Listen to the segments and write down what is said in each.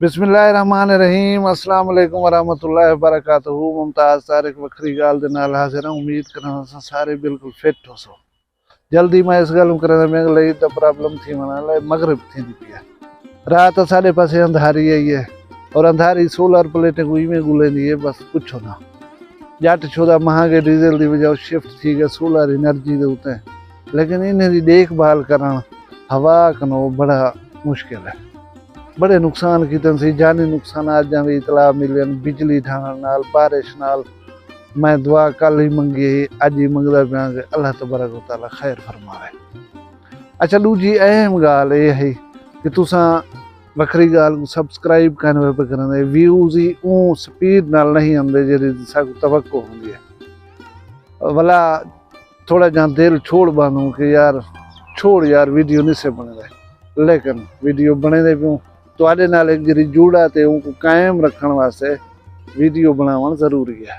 बिस्मिल्लाहिर्रहमानिर्रहीम अस्सलाम वालेकुम वरहमतुल्लाहि वबरकातुहू। मुमताज़ तारिक वखरी गाल दे नाल हाज़िर हूं। उम्मीद करां सारे बिल्कुल फिट हो सो। जल्दी मैं इस गल करने में लई तो प्रॉब्लम थी मना ले मगरिब थी पी है। रात साढ़े पासे अंधारी आई है और अंधारी सोलर प्लेटें कोई में गुलेंदी है बस कुछ ना जट छोदा महंगे डीजल की वजह शिफ्ट थी गए सोलर एनर्जी के उत्ते, लेकिन इन्हें की देखभाल करना हवा कनो बड़ा मुश्किल है। बड़े नुकसान कितने सी जानी नुकसान अज भी इतला मिले बिजली ठाण नाल बारिश नाल। मैं दुआ कल ही मंगी अज ही मंगदा पिया कि अल्लाह तबारक व तआला खैर फरमावे। अच्छा दूजी अहम गाल ये है कि तुसा वखरी गाल को सब्सक्राइब करने पे करने व्यूज़ ही ऊँ स्पीड नाल नहीं आते जी साकू तवक्को होंगी है। भला थोड़ा जहाँ दिल छोड़ बानू कि यार छोड़ यार वीडियो नहीं से बने दे, लेकिन वीडियो बने दे प्यूँ तुहाडे नाल एक जरी जुड़ा ते उनको कायम रखने वास्ते वीडियो बनावन जरूरी है।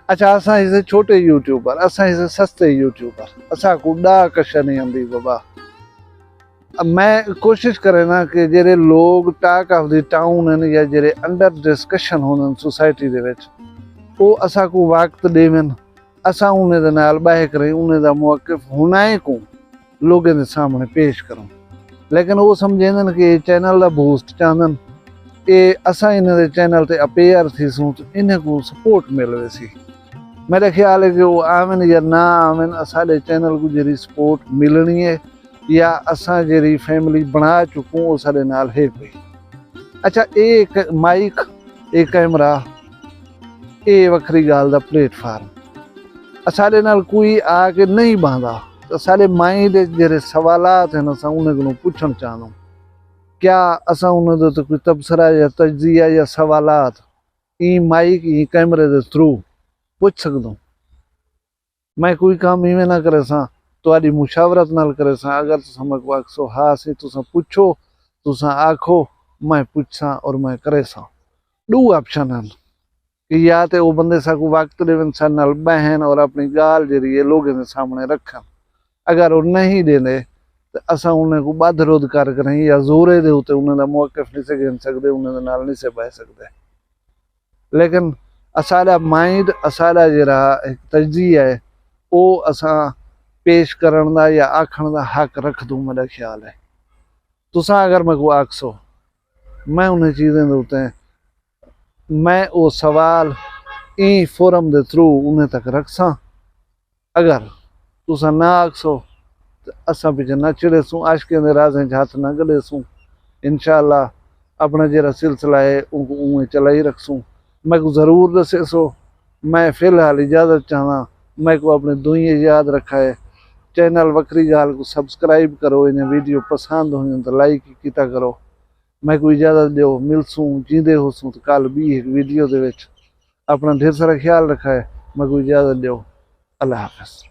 अच्छा असा इसे छोटे यूट्यूबर, असा इसे सस्ते यूट्यूबर, असा को डा कशा नहीं आती बाबा। अब मैं कोशिश करे ना कि जेरे लोग टाक ऑफ द टाउन हैं या जेरे अंडर डिस्कशन होने सोसाइटी दे विच वो असा को वक्त देवन, असा उन्हें दे नाल बाह करें, उन्हें दा मौक़िफ़ हुनाए को लोगों के सामने पेश करूं। लेकिन वो समझेंदन कि चैनल का बूस्ट चाहन ये असा इन्हें चैनल ते अपेयर थी सूं तो इन्हें को सपोर्ट मिले सी। मेरा ख्याल है कि वो आवन या ना आवन असाडे चैनल को जी सपोर्ट मिलनी है या असा जी फैमिली बना चुकूँ वो साडे नाल है पई। अच्छा एक माइक एक कैमरा ये वखरी गाल दा प्लेटफार्म साडे नाल कोई आके नहीं बांधा तो सारे माइंड जे सवालात हैं असा उन्हें पूछना चाहूँ क्या असा उन्हें तो कोई तबसरा या तजिया या सवालात ई माइक ई कैमरे के थ्रू पूछ सकूँ। मैं कोई काम इवें ना करे सा तुहाडी मुशावरत नाल करे सा। अगर तुसा मैं को आखसो हाँ सी तुसा पूछो तुसा आखो मैं पूछा और मैं करे सा। दो ऑप्शन हैं कि या तो वो बंदे सा को वक्त देवन सा नाल बहन और अपनी गाल जी लोगों के सामने रखन। अगर वो नहीं देंदे तो असा उन्हें को बाधरोध कर करें या जोरे दे उते उन्हें दा मौक़िफ़ नहीं से गिन सकते, उन्हें नाल नहीं से बह सकते। लेकिन असाडा माइंड असाडा जरा एक तजिया है वो असा पेश करन दा या आखण दा हक रख दूँ। मेरा ख्याल है तुसा अगर मैं को आखसो मैं उन्हें चीज़ें देते मैं वो सवाल ई फोरम के थ्रू उन्हें तक रखसा। अगर तुसा ना आखसो तो असा पीछे ना चिड़े सूँ आशकें दे राज़ें हाथ ना गले सूँ। इंशाअल्लाह अपना जरा सिलसिला है उनको उमें चलाई रखसूँ। मैं को ज़रूर दसे सो। मैं फ़िलहाल इजाज़त चाहना मैं को अपने दुनिया याद रखा है। चैनल वखरी गाल को सब्सक्राइब करो, इन्हें वीडियो पसंद हो तो लाइक किया करो। मैं को इजाज़त दो मिलसूँ जींदे हो सूँ तो कल भी एक वीडियो दे विच। अपना ढेर सारा ख्याल रखा है। मैं को इजाज़त दो। अल्लाह हाफ़िज़।